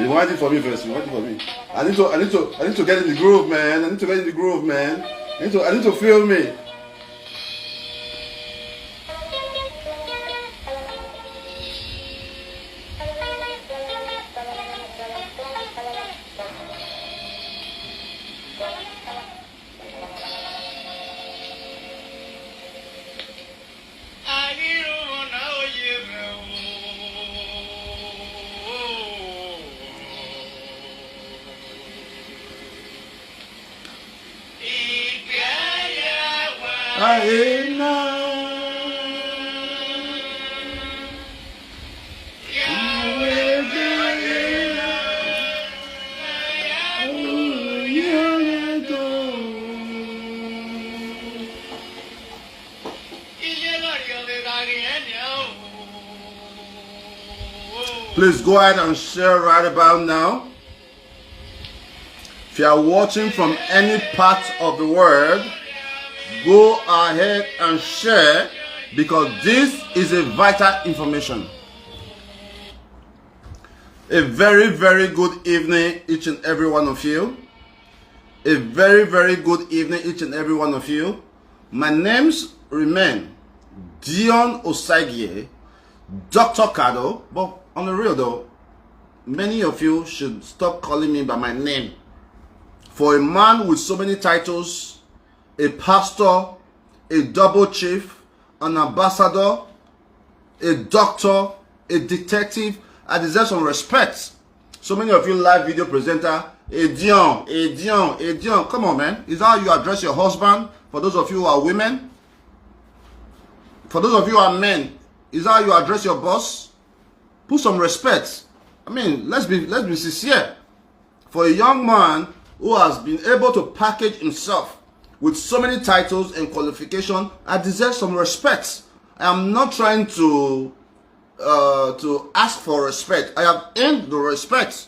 Rewind it for me first. Rewind it for me. I need to get in the groove, man. I need to get in the groove, man. I need to feel me. Please go ahead and share right about now. If you are watching from any part of the world, go ahead and share, because this is a vital information. A very, very good evening, each and every one of you. A very, very good evening, each and every one of you. My names remain Dion Osagie, Dr. Cado, but on the real though, many of you should stop calling me by my name. For a man with so many titles, a pastor, a double chief, an ambassador, a doctor, a detective, I deserve some respect. So many of you live video presenter, Dion. Come on, man. Is that how you address your husband? For those of you who are women? For those of you who are men, is that how you address your boss? Put some respect. I mean, let's be sincere. For a young man who has been able to package himself with so many titles and qualifications, I deserve some respect. I am not trying to ask for respect. I have earned the respect,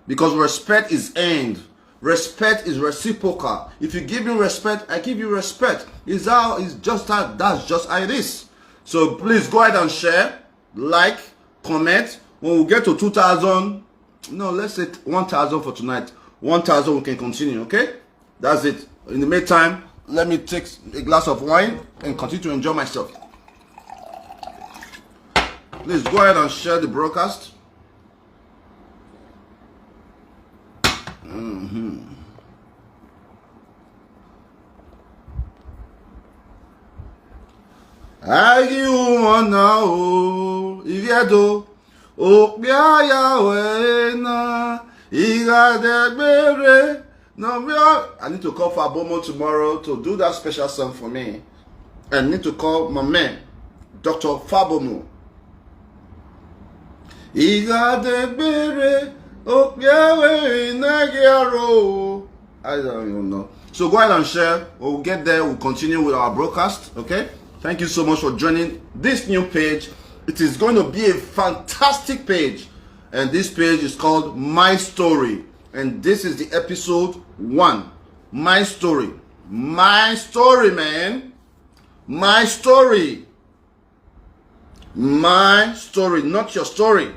because respect is earned. Respect is reciprocal. If you give me respect, I give you respect. That's just how it is. So please go ahead and share, like, comment. When we get to 2,000, no, let's say 1,000 for tonight. 1,000 we can continue, okay? That's it. In the meantime, let me take a glass of wine and continue to enjoy myself. Please go ahead and share the broadcast. I need to call Fabomo tomorrow to do that special song for me. I need to call my man, Dr. Fabomo. I don't even know. So go ahead and share. We'll get there. We'll continue with our broadcast. Okay. Thank you so much for joining this new page. It is going to be a fantastic page. And this page is called My Story. And this is the episode 1. My story. My story, man. My story. My story, not your story.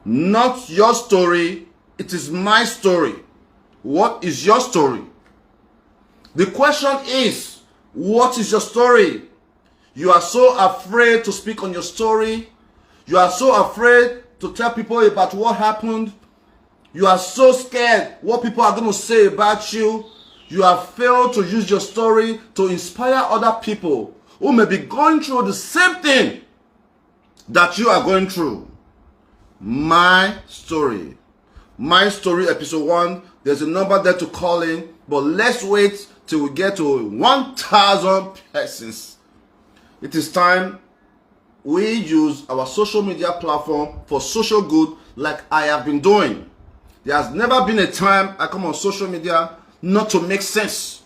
Not your story. It is my story. What is your story? The question is, what is your story? You are so afraid to speak on your story. You are so afraid to tell people about what happened. You are so scared what people are going to say about you. You have failed to use your story to inspire other people who may be going through the same thing that you are going through. My story. My story, episode 1. There's a number there to call in, but let's wait till we get to 1,000 persons. It is time we use our social media platform for social good, like I have been doing. There has never been a time I come on social media not to make sense.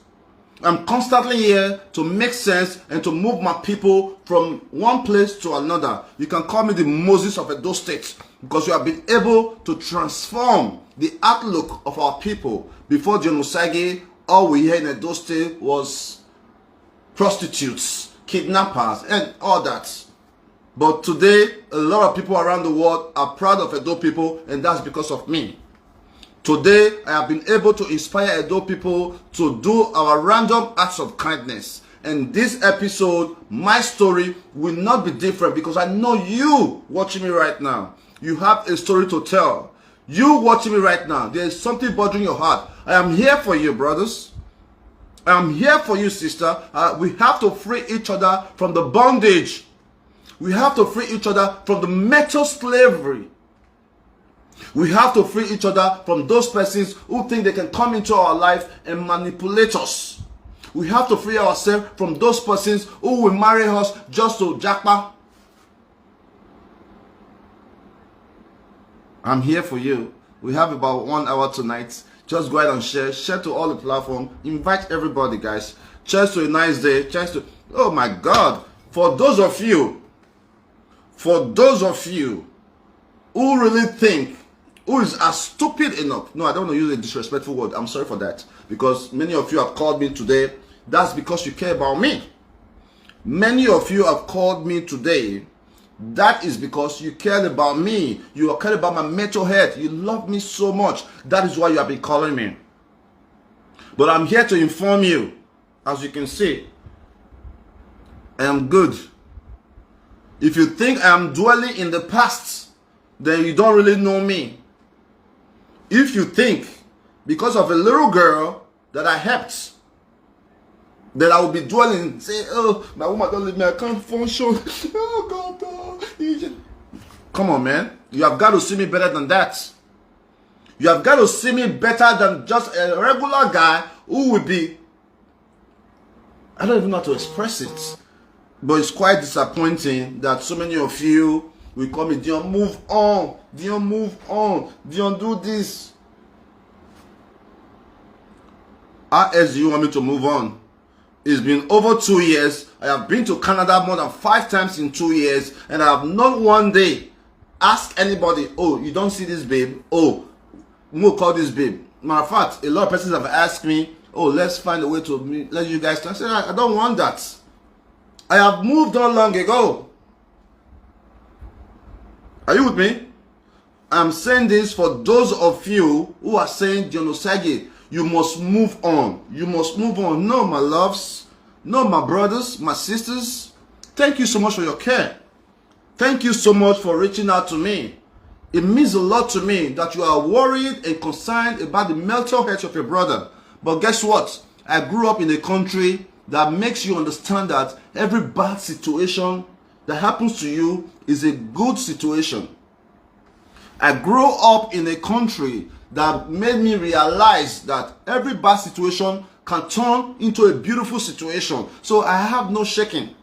I'm constantly here to make sense and to move my people from one place to another. You can call me the Moses of Edo State, because we have been able to transform the outlook of our people. Before John Osagie, all we heard in Edo State was prostitutes, kidnappers, and all that. But today, a lot of people around the world are proud of Edo people, and that's because of me. Today, I have been able to inspire Edo people to do our random acts of kindness. And this episode, my story will not be different, because I know you watching me right now, you have a story to tell. You watching me right now, there is something bothering your heart. I am here for you, brothers. I am here for you, sister. We have to free each other from the bondage. We have to free each other from the mental slavery. We have to free each other from those persons who think they can come into our life and manipulate us. We have to free ourselves from those persons who will marry us just to jackpot. I'm here for you. We have about 1 hour tonight. Just go ahead and share. Share to all the platform. Invite everybody, guys. Cheers to a nice day. Cheers to... Oh my God. For those of you who really think, who is as stupid enough... No, I don't want to use a disrespectful word. I'm sorry for that. Because many of you have called me today. That's because you care about me. Many of you have called me today. That is because you cared about me. You cared about my mental health. You love me so much. That is why you have been calling me. But I'm here to inform you. As you can see, I am good. If you think I am dwelling in the past, then you don't really know me. If you think, because of a little girl that I helped, that I will be dwelling, say, oh, my woman don't leave me, I can't function. Oh, God, oh. Come on, man. You have got to see me better than that. You have got to see me better than just a regular guy who will be... I don't even know how to express it. But it's quite disappointing that so many of you will call me, Dion, move on. Dion, move on. Dion, do this. How else do you want me to move on? It's been over 2 years. I have been to Canada more than 5 times in 2 years. And I have not one day asked anybody, oh, you don't see this babe? Oh, Mo call this babe. Matter of fact, a lot of persons have asked me, oh, let's find a way to let you guys talk. I said, I don't want that. I have moved on long ago. Are you with me? I'm saying this for those of you who are saying, Osagie, you must move on. You must move on. No, my loves. No, my brothers, my sisters. Thank you so much for your care. Thank you so much for reaching out to me. It means a lot to me that you are worried and concerned about the mental health of your brother. But guess what? I grew up in a country that makes you understand that every bad situation that happens to you is a good situation. I grew up in a country that made me realize that every bad situation can turn into a beautiful situation. So I have no shaking.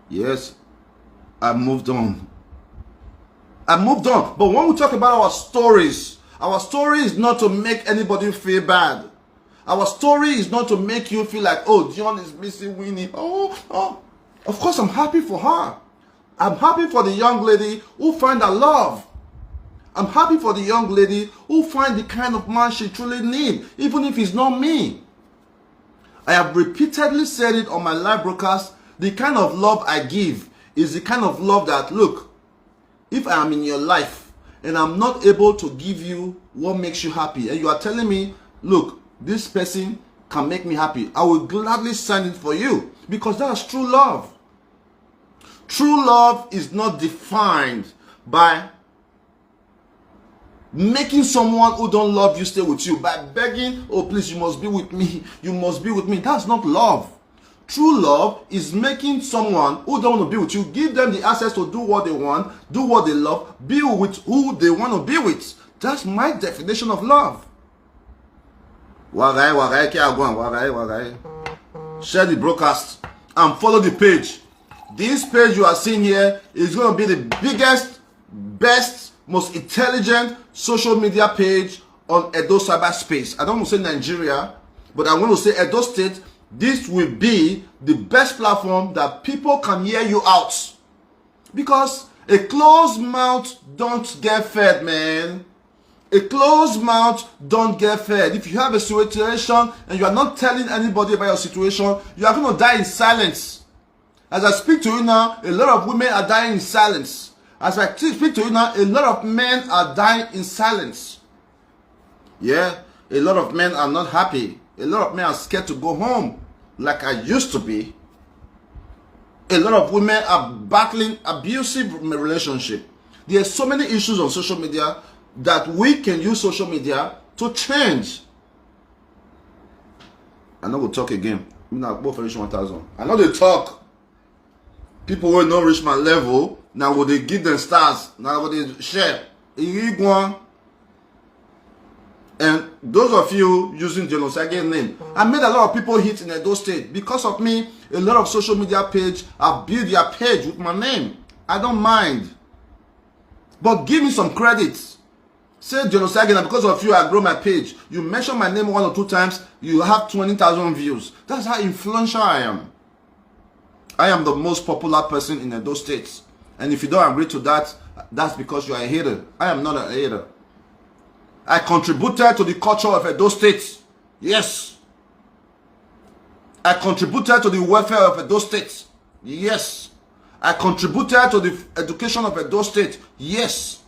Yes, I moved on. I moved on. But when we talk about our story is not to make anybody feel bad. Our story is not to make you feel like, oh, Dion is missing Winnie. Oh. Of course, I'm happy for her. I'm happy for the young lady who find her love. I'm happy for the young lady who find the kind of man she truly needs, even if it's not me. I have repeatedly said it on my live broadcast. The kind of love I give is the kind of love that, look, if I am in your life and I'm not able to give you what makes you happy, and you are telling me, look, this person can make me happy, I will gladly sign it for you, because that's true love. True love is not defined by making someone who don't love you stay with you, by begging, oh please, you must be with me, you must be with me. That's not love. True love is making someone who don't want to be with you, give them the access to do what they want, do what they love, be with who they want to be with. That's my definition of love. Share the broadcast and follow the page. This page you are seeing here is going to be the biggest, best, most intelligent social media page on Edo cyberspace. I don't want to say Nigeria, but I want to say Edo State. This will be the best platform that people can hear you out. Because a closed mouth don't get fed, man. A closed mouth don't get fed. If you have a situation and you are not telling anybody about your situation, you are going to die in silence. As I speak to you now, a lot of women are dying in silence. As I speak to you now, a lot of men are dying in silence. Yeah, a lot of men are not happy. A lot of men are scared to go home like I used to be. A lot of women are battling abusive relationship. There are so many issues on social media that we can use social media to change. I know we'll talk again. I know they talk. People will not reach my level. Now will they give them stars? Now will they share? And those of you using the Osagie name, I made a lot of people hit in Edo State. Because of me, a lot of social media page have built their page with my name. I don't mind. But give me some credit. Say Osagie, and because of you, I grow my page. You mention my name 1 or 2 times, you have 20,000 views. That's how influential I am. I am the most popular person in Edo State. And if you don't agree to that, that's because you are a hater. I am not a hater. I contributed to the culture of Edo State. Yes. I contributed to the welfare of Edo State. Yes. I contributed to the education of Edo State. Yes.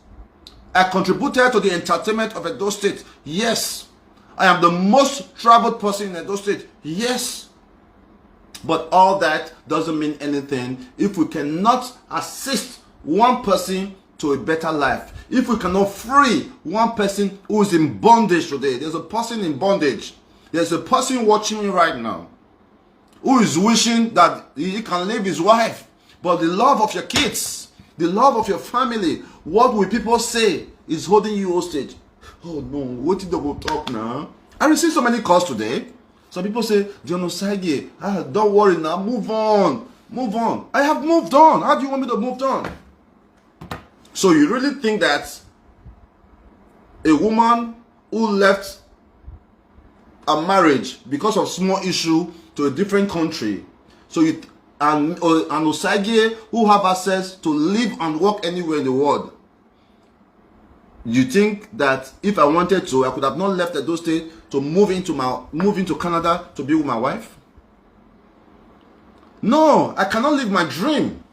I contributed to the entertainment of Edo State. Yes. I am the most traveled person in Edo State. Yes. But all that doesn't mean anything if we cannot assist one person to a better life. If we cannot free one person who is in bondage today. There's a person in bondage. There's a person watching me right now who is wishing that he can leave his wife. But the love of your kids, the love of your family, what will people say is holding you hostage. Oh no, what did they go talk now? I received so many calls today. Some people say, Osagie, don't worry now, move on. Move on. I have moved on. How do you want me to move on? So you really think that a woman who left a marriage because of small issue to a different country, so you and Osagie who have access to live and work anywhere in the world, you think that if I wanted to, I could have not left Edo State to move into Canada to be with my wife? No, I cannot live my dream.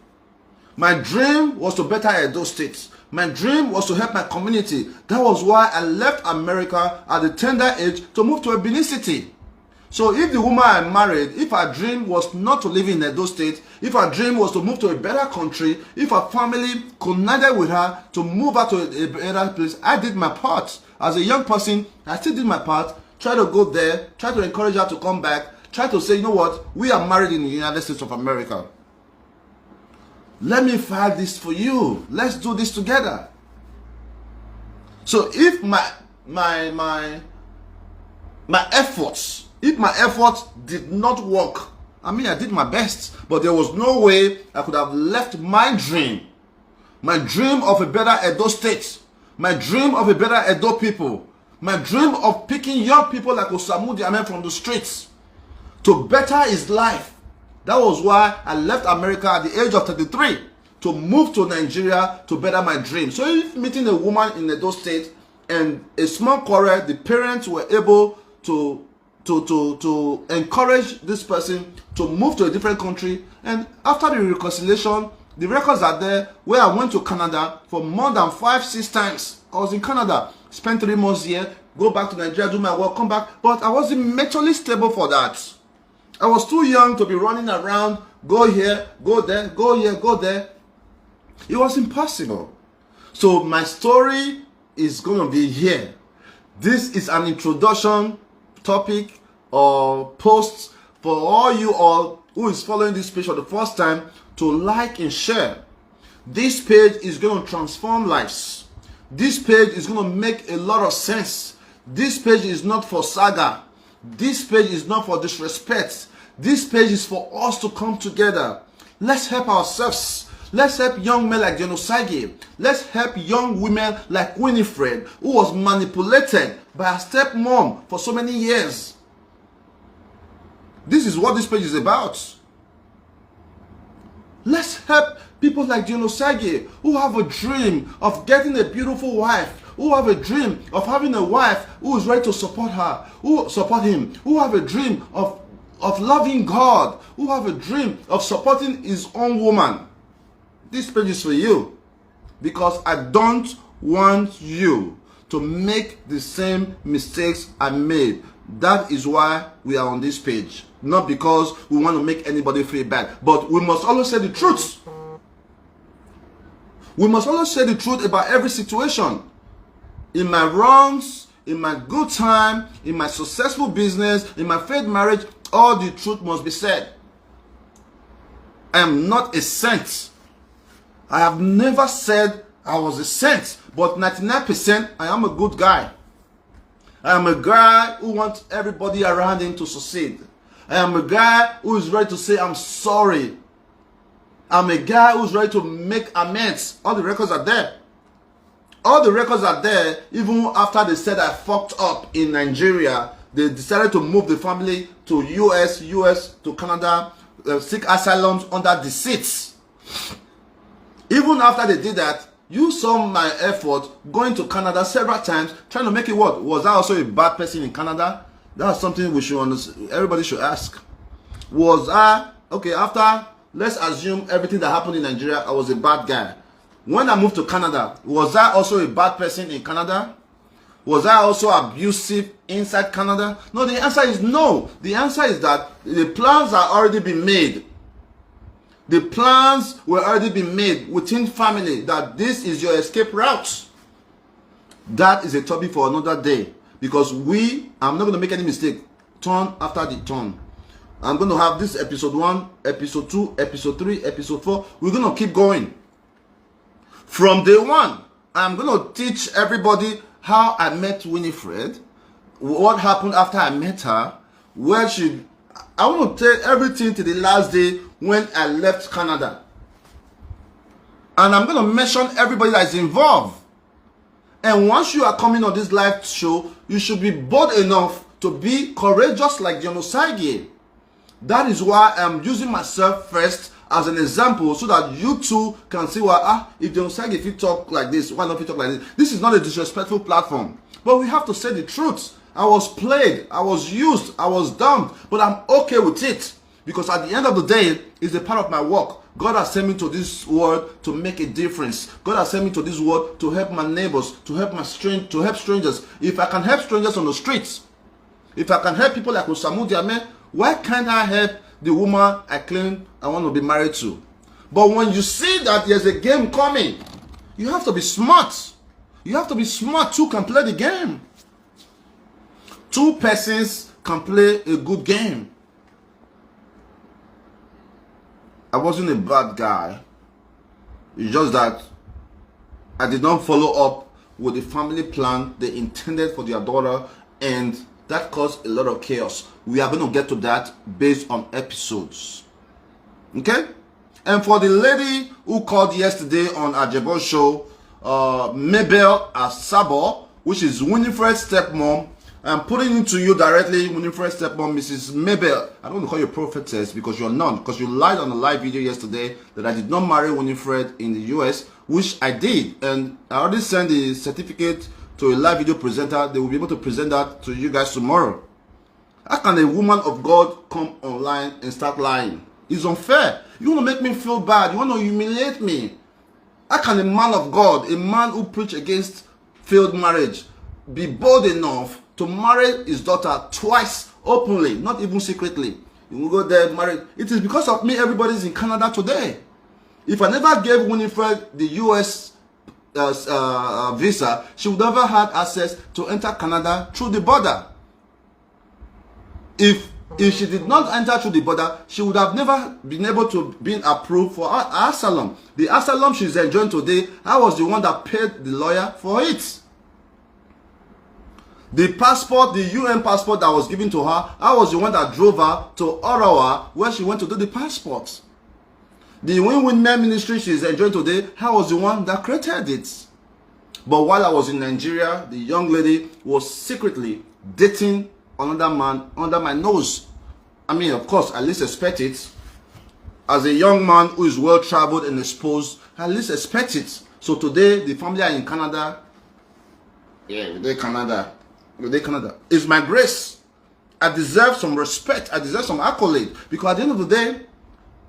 My dream was to better Edo State. My dream was to help my community. That was why I left America at the tender age to move to a Benin City. So if the woman I married, if her dream was not to live in Edo State, if her dream was to move to a better country, if her family connected with her to move her to a better place, I did my part. As a young person, I still did my part. Try to go there, try to encourage her to come back, try to say, you know what, we are married in the United States of America. Let me file this for you. Let's do this together. So if my efforts, if my efforts did not work, I mean, I did my best, but there was no way I could have left my dream of a better Edo State, my dream of a better Edo people, my dream of picking young people like Osagie from the streets to better his life. That was why I left America at the age of 33 to move to Nigeria to better my dream. So if meeting a woman in Edo State and a small quarrel, the parents were able to encourage this person to move to a different country, and after the reconciliation, the records are there where I went to Canada for more than 5-6 times. I was in Canada, spent 3 months here, go back to Nigeria, do my work, come back, but I wasn't mentally stable for that. I was too young to be running around, go here, go there, go here, go there. It was impossible. So my story is going to be here. This is an introduction topic or post for all you all who is following this page for the first time to like and share. This page is going to transform lives. This page is going to make a lot of sense. This page is not for saga. This page is not for disrespect. This page is for us to come together. Let's help ourselves. Let's help young men like Osagie. Let's help young women like Winnifred, who was manipulated by her stepmom for so many years. This is what this page is about. Let's help people like Osagie, who have a dream of getting a beautiful wife, who have a dream of having a wife who is ready to support her, who support him, who have a dream of loving God, who have a dream of supporting his own woman. This page is for you, because I don't want you to make the same mistakes I made. That is why we are on this page. Not because we want to make anybody feel bad, but we must always say the truth. We must always say the truth about every situation. In my wrongs, in my good time, in my successful business, in my failed marriage, all the truth must be said. I am not a saint. I have never said I was a saint, but 99% I am a good guy. I am a guy who wants everybody around him to succeed. I am a guy who is ready to say I'm sorry. I'm a guy who's ready to make amends. All the records are there. All the records are there. Even after they said I fucked up in Nigeria, they decided to move the family to US to Canada, seek asylums under deceit. Even after they did that, you saw my effort going to Canada several times, trying to make it work. Was I also a bad person in Canada? That's something we should understand. Everybody should ask. Was I, okay, after, let's assume everything that happened in Nigeria, I was a bad guy. When I moved to Canada, was I also a bad person in Canada? Was I also abusive inside Canada? No, the answer is no. The answer is that the plans are already been made. The plans were already been made within family that this is your escape route. That is a topic for another day. Because I'm not going to make any mistake. Turn after the turn. I'm going to have this episode 1, episode 2, episode 3, episode 4. We're going to keep going. From day 1, I'm going to teach everybody how I met Winnifred, what happened after I met her, I want to tell everything to the last day when I left Canada. And I'm going to mention everybody that is involved. And once you are coming on this live show, you should be bold enough to be courageous like John Osagie. That is why I'm using myself first as an example, so that you too can see, well, if John Osagie, if you talk like this, why not you talk like this? This is not a disrespectful platform. But we have to say the truth. I was played, I was used, I was dumped, but I'm okay with it. Because at the end of the day, it's a part of my work. God has sent me to this world to make a difference. God has sent me to this world to help my neighbors, to help strangers. If I can help strangers on the streets, if I can help people like Osagie, why can't I help the woman I claim I want to be married to? But when you see that there's a game coming, you have to be smart. You have to be smart. Two can play the game. Two persons can play a good game. I wasn't a bad guy. It's just that I did not follow up with the family plan they intended for their daughter, and that caused a lot of chaos. We are going to get to that based on episodes. Okay? And for the lady who called yesterday on Asabor show, Mabel Asabor, which is Winnifred's stepmom, I'm putting it to you directly, Winnifred's stepmom, Mrs. Mabel. I don't want to call you prophetess because you're not, because you lied on a live video yesterday that I did not marry Winnifred in the US, which I did. And I already sent the certificate to a live video presenter. They will be able to present that to you guys tomorrow. How can a woman of God come online and start lying? It's unfair. You want to make me feel bad. You want to humiliate me. How can a man of God, a man who preach against failed marriage, be bold enough to marry his daughter twice openly, not even secretly? You will go there, marry. It is because of me everybody's in Canada today. If I never gave Winnifred the US visa, she would never had access to enter Canada through the border. If she did not enter through the border, she would have never been able to be approved for her asylum. The asylum she's enjoying today, I was the one that paid the lawyer for it. The passport, the UN passport that was given to her, I was the one that drove her to Ottawa where she went to do the passport. The Win-Win Men ministry she's enjoying today, I was the one that created it. But while I was in Nigeria, the young lady was secretly dating another man under my nose. I mean, of course, I at least expect it. As a young man who is well traveled and exposed, I at least expect it. So today, the family are in Canada. Yeah, we did Canada. We did Canada. It's my grace. I deserve some respect. I deserve some accolade. Because at the end of the day,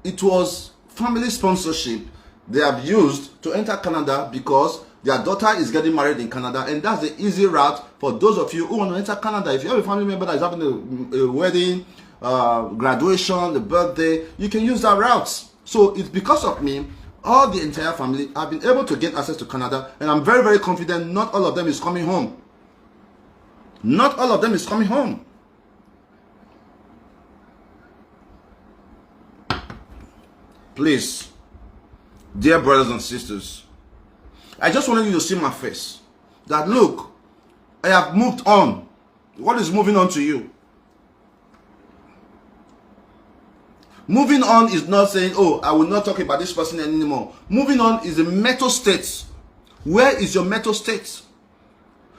it was family sponsorship they have used to enter Canada because their daughter is getting married in Canada, and that's the easy route for those of you who want to enter Canada. If you have a family member that is having a wedding, graduation, a birthday, you can use that route. So it's because of me, all the entire family have been able to get access to Canada, and I'm very, very confident not all of them is coming home. Not all of them is coming home. Please, dear brothers and sisters, I just wanted you to see my face. That look, I have moved on. What is moving on to you? Moving on is not saying, oh, I will not talk about this person anymore. Moving on is a mental state. Where is your mental state?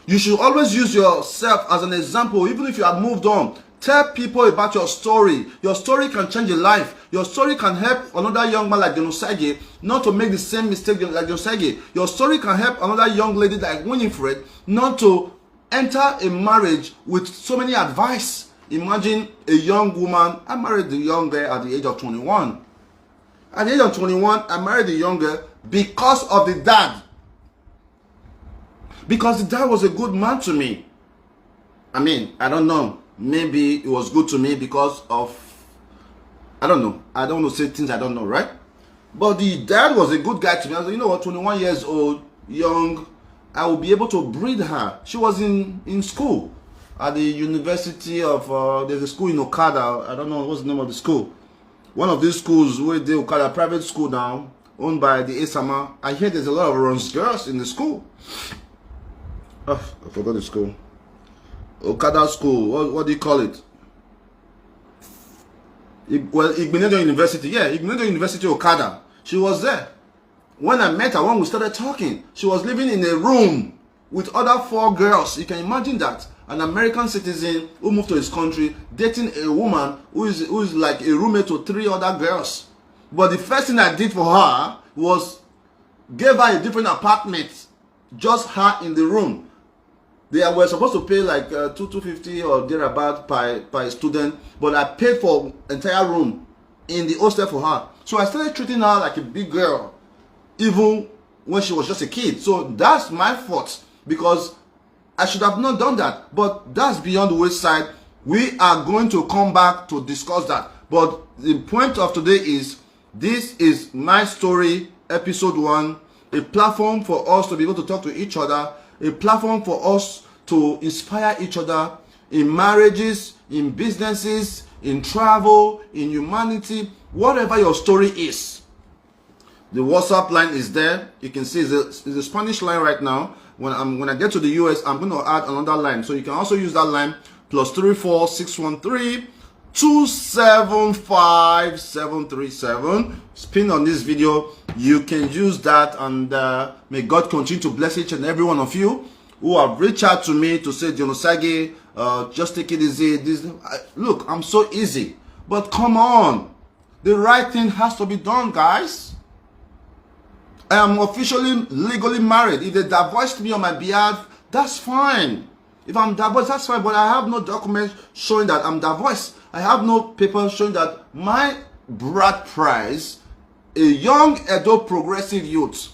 You should always use yourself as an example, even if you have moved on. Tell people about your story. Your story can change your life. Your story can help another young man like Osagie not to make the same mistake like Osagie. Your story can help another young lady like Winnifred not to enter a marriage with so many advice. Imagine a young woman. I married a young girl at the age of 21. At the age of 21, I married a young girl because of the dad. Because the dad was a good man to me. I mean, I don't know. Maybe it was good to me because of, I don't know. I don't want to say things I don't know, right? But the dad was a good guy to me. I was like, you know what, 21 years old, young, I will be able to breed her. She was in school at the University of, there's a school in Cado. I don't know what's the name of the school. One of these schools where they call a private school now, owned by the Asabor. I hear there's a lot of runs girls in the school. Oh, I forgot the school. Okada school, what do you call it? Well, Brïdę University, yeah, Brïdę University Okada. She was there. When I met her, when we started talking, she was living in a room with other 4 girls. You can imagine that. An American citizen who moved to his country, dating a woman who is like a roommate to 3 other girls. But the first thing I did for her was gave her a different apartment, just her in the room. They were supposed to pay like $250 or thereabout per student, but I paid for entire room in the hostel for her. So I started treating her like a big girl, even when she was just a kid. So that's my fault, because I should have not done that. But that's beyond the wayside. We are going to come back to discuss that. But the point of today is, this is my story, episode 1, a platform for us to be able to talk to each other, a platform for us to inspire each other in marriages, in businesses, in travel, in humanity, whatever your story is. The WhatsApp line is there. You can see it's a Spanish line right now. When I get to the US, I'm going to add another line. So you can also use that line, +34 613 275 737. Spin on this video. You can use that, and may God continue to bless each and every one of you who have reached out to me to say, Osagie, just take it easy. Look, I'm so easy. But come on. The right thing has to be done, guys. I am officially, legally married. If they divorced me on my behalf, that's fine. If I'm divorced, that's fine. But I have no documents showing that I'm divorced. I have no paper showing that my bride Príce, a young Edo progressive youth,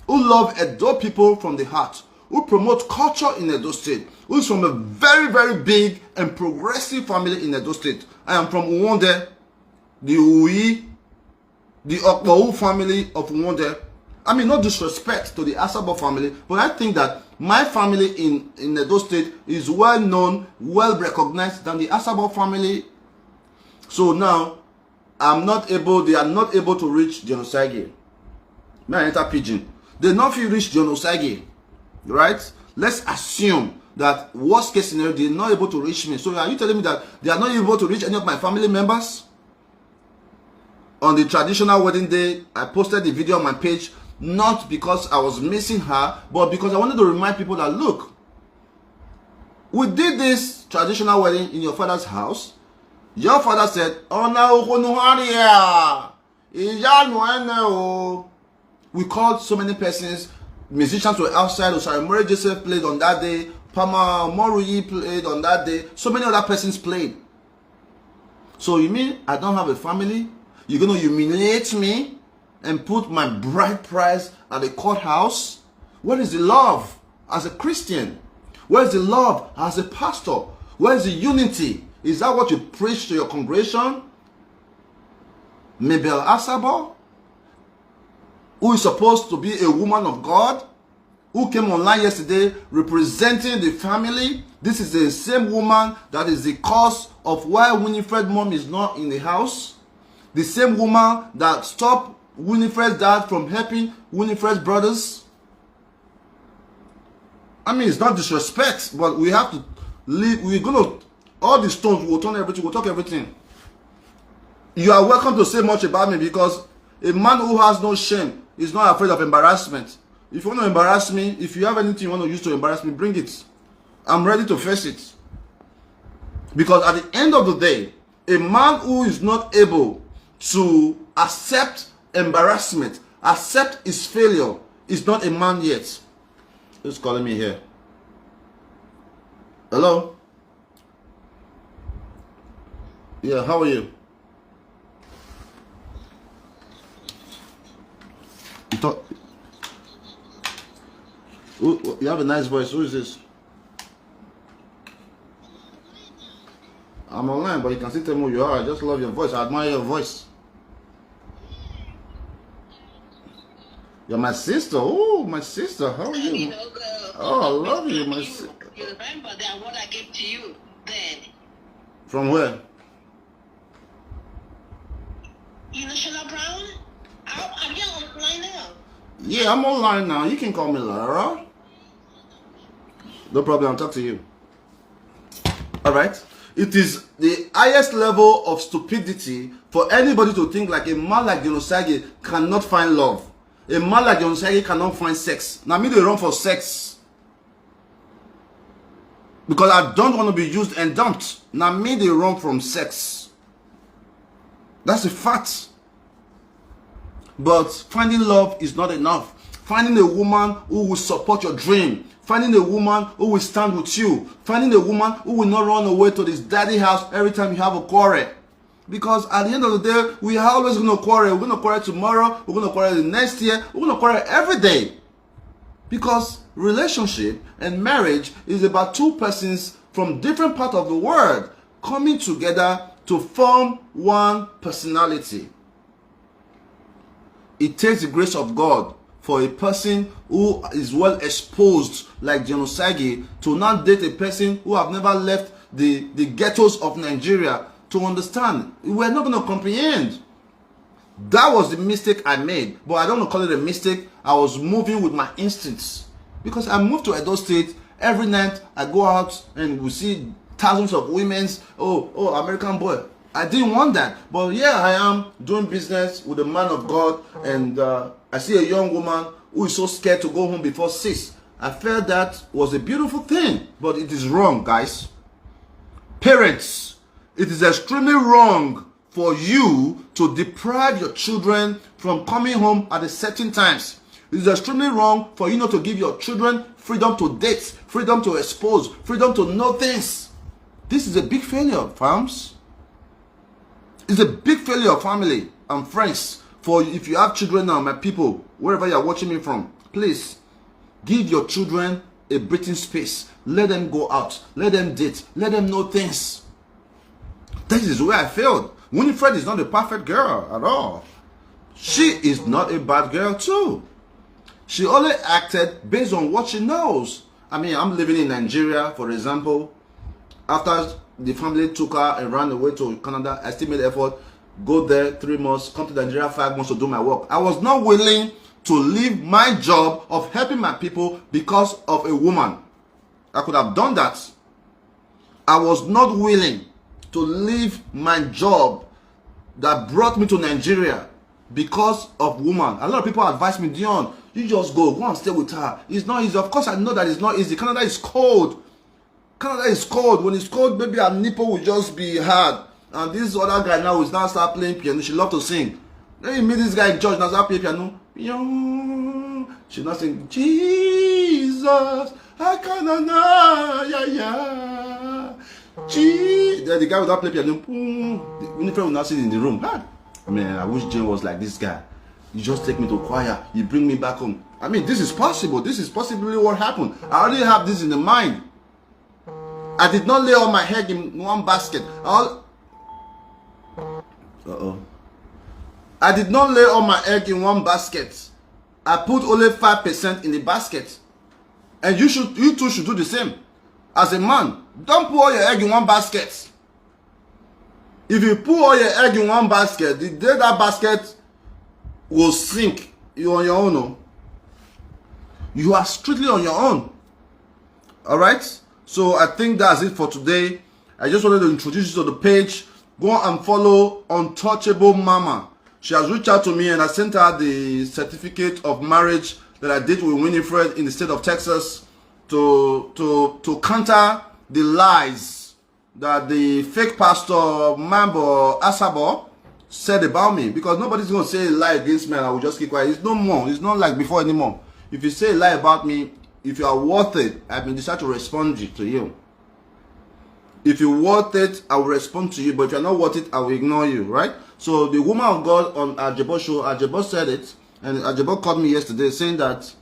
who love Edo people from the heart, who promote culture in Edo State, who is from a very, very big and progressive family in Edo State. I am from Uwonde, the Uyi, the Okpohu family of Uwonde. I mean, no disrespect to the Asabor family, but I think that my family in Edo State is well known, well recognized than the Asabor family. So now, they are not able to reach Osagie. May I enter pigeon? They not feel reach Osagie, right? Let's assume that worst case scenario, they're not able to reach me. So are you telling me that they are not able to reach any of my family members? On the traditional wedding day, I posted the video on my page, not because I was missing her, but because I wanted to remind people that, look, we did this traditional wedding in your father's house. Your father said, we called so many persons. musicians were outside. Remarried Joseph played on that day. Pama Moruyi played on that day. So many other persons played. So you mean I don't have a family? You're going to humiliate me and put my bride price at the courthouse? Where is the love as a Christian? Where is the love as a pastor? Where is the unity? Is that what you preach to your congregation? Mabel Asabor, who is supposed to be a woman of God, who came online yesterday representing the family. This is the same woman that is the cause of why Winnifred's mom is not in the house. The same woman that stopped Winnifred's dad from helping Winnifred's brothers. I mean, it's not disrespect, but we have to leave. We're going to, all the stones, we'll turn everything, we'll talk everything. You are welcome to say much about me, because a man who has no shame is not afraid of embarrassment. If you want to embarrass me, if you have anything you want to use to embarrass me, bring it. I'm ready to face it. Because at the end of the day, a man who is not able to accept embarrassment, accept his failure, is not a man yet. Who's calling me here? Hello? Yeah, how are you? You have a nice voice. Who is this? I'm online, but you can still tell me who you are. I just love your voice. I admire your voice. You're my sister. Oh, my sister. How are you? Oh, I love you, my sister. You remember that what I gave to you then? From where? You know Sheila Brown? Are you online now? Yeah, I'm online now. You can call me Lara. No problem. I'll talk to you. All right. It is the highest level of stupidity for anybody to think like a man like Osagie cannot find love. A man like Osagie cannot find sex. Now me they run for sex. Because I don't want to be used and dumped. Now me they run from sex. That's a fact. But finding love is not enough. Finding a woman who will support your dream. Finding a woman who will stand with you. Finding a woman who will not run away to this daddy house every time you have a quarrel. Because at the end of the day, we are always going to quarrel. We're going to quarrel tomorrow. We're going to quarrel the next year. We're going to quarrel every day. Because relationship and marriage is about two persons from different parts of the world coming together to form one personality. It takes the grace of God for a person who is well exposed like Osagie to not date a person who have never left the ghettos of Nigeria to understand. We're not going to comprehend. That was the mistake I made. But I don't want to call it a mistake. I was moving with my instincts. Because I moved to Edo State. Every night I go out and we see thousands of women's, oh, American boy. I didn't want that. But yeah, I am doing business with a man of God. And I see a young woman who is so scared to go home before 6. I felt that was a beautiful thing. But it is wrong, guys. Parents, it is extremely wrong for you to deprive your children from coming home at a certain times. It is extremely wrong for you not to give your children freedom to date, freedom to expose, freedom to know things. This is a big failure, fams. It's a big failure of family and friends. For if you have children now, my people, wherever you are watching me from, please give your children a breathing space. Let them go out. Let them date. Let them know things. This is where I failed. Winnifred is not a perfect girl at all. She is not a bad girl too. She only acted based on what she knows. I mean, I'm living in Nigeria, for example. After the family took her and ran away to Canada, I still made the effort, go there 3 months, come to Nigeria 5 months to do my work. I was not willing to leave my job of helping my people because of a woman. I could have done that. I was not willing to leave my job that brought me to Nigeria because of woman. A lot of people advise me, Dion, you just go and stay with her. It's not easy. Of course, I know that it's not easy. Canada is cold. Canada is cold. When it's cold, maybe her nipple will just be hard. And this other guy now is now start playing piano. She love to sing. Then you meet this guy in church now start playing piano. She not sing, Jesus, I cannot know, yeah, yeah. Then the guy would not play piano. Winnifred would not sit in the room. Ah, man, I wish Jane was like this guy. You just take me to choir. You bring me back home. I mean, this is possible. This is possibly what happened. I already have this in the mind. I did not lay all my egg in one basket. I did not lay all my egg in one basket. I put only 5% in the basket. And you too should do the same. As a man, don't put all your egg in one basket. If you put all your egg in one basket, the day that basket will sink, you're on your own. No? You are strictly on your own. Alright? So I think that's it for today. I just wanted to introduce you to the page. Go and follow Untouchable Mama. She has reached out to me and I sent her the certificate of marriage that I did with Winnifred in the state of Texas to counter the lies that the fake pastor Mambo Asabor said about me. Because nobody's going to say a lie against me and I will just keep quiet. It's no more. It's not like before anymore. If you say a lie about me, if you are worth it, I've been decided to respond to you. If you're worth it, I will respond to you. But if you're not worth it, I will ignore you, right? So the woman of God on Asabor show, Asabor said it. And Asabor called me yesterday saying that,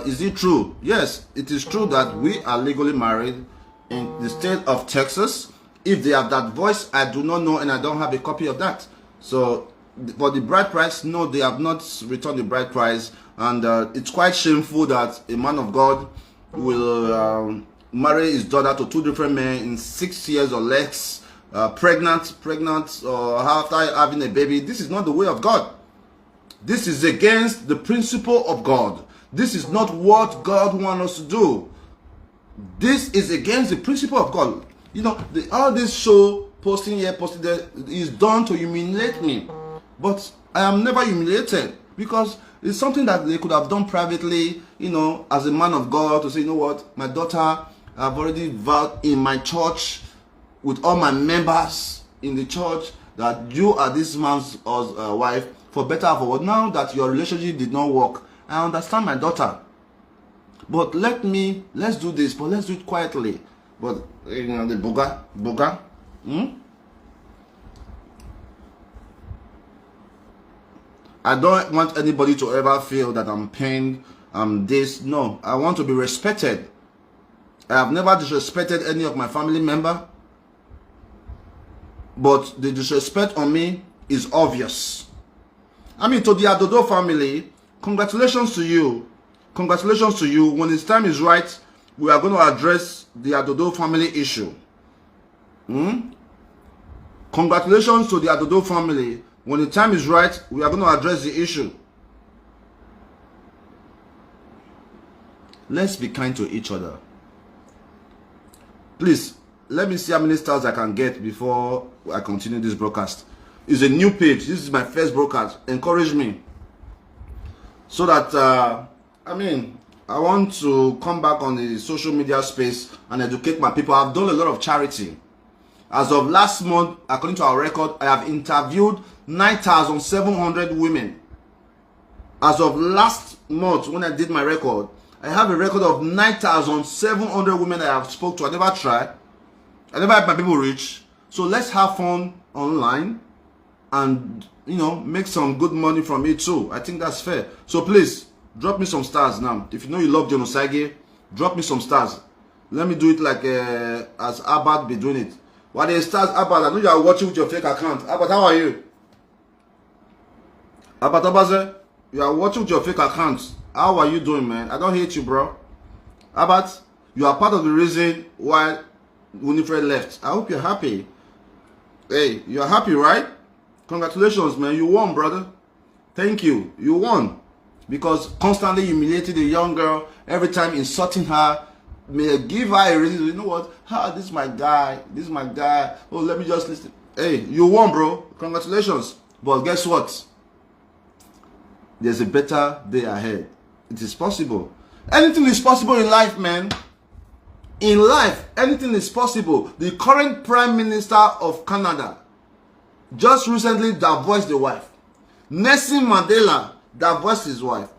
is it true? Yes, it is true that we are legally married in the state of Texas. If they have that voice, I do not know and I don't have a copy of that. So for the bride price, no, they have not returned the bride price. And it's quite shameful that a man of God will marry his daughter to 2 different men in 6 years or less, pregnant, or after having a baby. This is not the way of God. This is against the principle of God. This is not what God wants us to do. This is against the principle of God. You know, all this show, posting here, posting there, is done to humiliate me. But I am never humiliated because it's something that they could have done privately, you know, as a man of God, to say, you know what, my daughter, I've already vowed in my church with all my members in the church that you are this man's wife, for better or for worse. Now that your relationship did not work, I understand my daughter. But let's do this, but let's do it quietly. But, you know, the boga. I don't want anybody to ever feel that I'm pained, I'm this. No, I want to be respected. I have never disrespected any of my family member. But the disrespect on me is obvious. I mean, to the Adodo family, congratulations to you. Congratulations to you. When its time is right, we are going to address the Adodo family issue. Congratulations to the Adodo family. When the time is right, we are going to address the issue. Let's be kind to each other. Please, let me see how many stars I can get before I continue this broadcast. It's a new page. This is my first broadcast. Encourage me. So that, I want to come back on the social media space and educate my people. I've done a lot of charity. As of last month, according to our record, I have interviewed 9,700 women. As of last month, when I did my record, I have a record of 9,700 women I have spoke to. I never tried. I never had my people reach. So let's have fun online and, you know, make some good money from it too. I think that's fair. So please, drop me some stars now. If you know you love John Osagie, drop me some stars. Let me do it like as Abad be doing it. While the stars, Abad, I know you are watching with your fake account. Abad, how are you? Abad Abaze, you are watching with your fake account. How are you doing, man? I don't hate you, bro. Abad, you are part of the reason why Winnifred left. I hope you're happy. Hey, you're happy, right? Congratulations, man. You won, brother. Thank you. You won. Because constantly humiliating a young girl, every time insulting her, may give her a reason. You know what? This is my guy. This is my guy. Oh, let me just listen. Hey, you won, bro. Congratulations. But guess what? There's a better day ahead. It is possible. Anything is possible in life, man. In life, anything is possible. The current Prime Minister of Canada just recently divorced the wife. Nelson Mandela divorced his wife.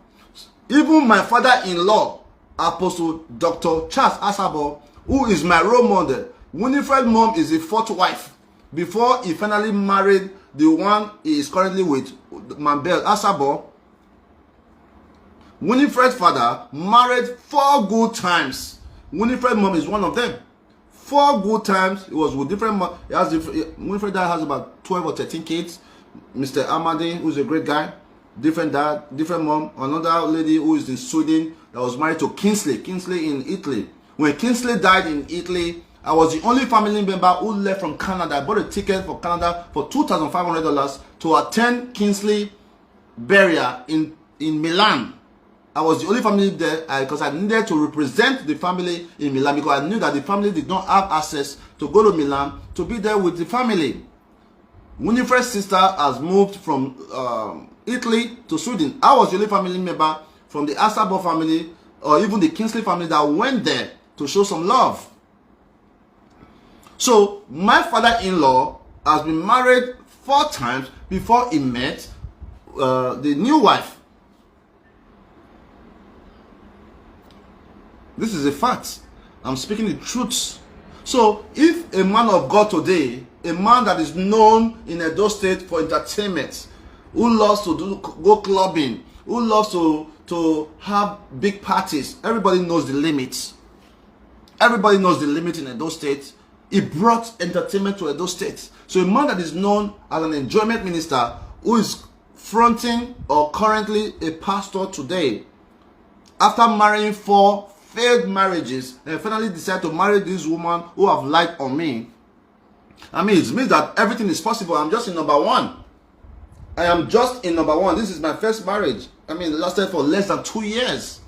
Even my father-in-law, Apostle Dr. Charles Asabor, who is my role model, Winnifred's mom is the fourth wife before he finally married the one he is currently with, Mambel Asabor. Winnifred's father married 4 good times. Winnifred's mom is one of them. 4 good times. It was with different mom. Winnifred dad has about 12 or 13 kids. Mr. Amadi, who's a great guy, different dad, different mom. Another lady who is in Sweden that was married to Kingsley in Italy. When Kingsley died in Italy, I was the only family member who left from Canada. I bought a ticket for Canada for $2,500 to attend Kingsley burial in Milan. I was the only family there because I needed to represent the family in Milan, because I knew that the family did not have access to go to Milan to be there with the family. Winnifred's sister has moved from Italy to Sweden. I was the only family member from the Asabor family or even the Kingsley family that went there to show some love. So my father-in-law has been married 4 times before he met the new wife. This is a fact. I'm speaking the truth. So if a man of God today, a man that is known in Edo State for entertainment, who loves to go clubbing, who loves to have big parties, everybody knows the limits. Everybody knows the limit in Edo State. He brought entertainment to Edo State. So a man that is known as an enjoyment minister, who is fronting or currently a pastor today, after marrying 4 failed marriages, and finally decided to marry this woman who have lied on me. I mean, it means that everything is possible. I'm just in number 1. I am just in number 1. This is my first marriage. I mean, it lasted for less than 2 years.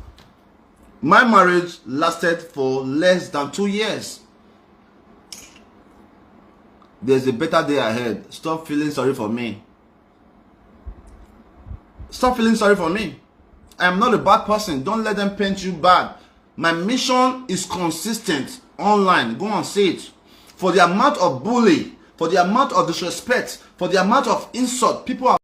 My marriage lasted for less than 2 years. There's a better day ahead. Stop feeling sorry for me. Stop feeling sorry for me. I am not a bad person. Don't let them paint you bad. My mission is consistent online. Go and say it. For the amount of bully, for the amount of disrespect, for the amount of insult people are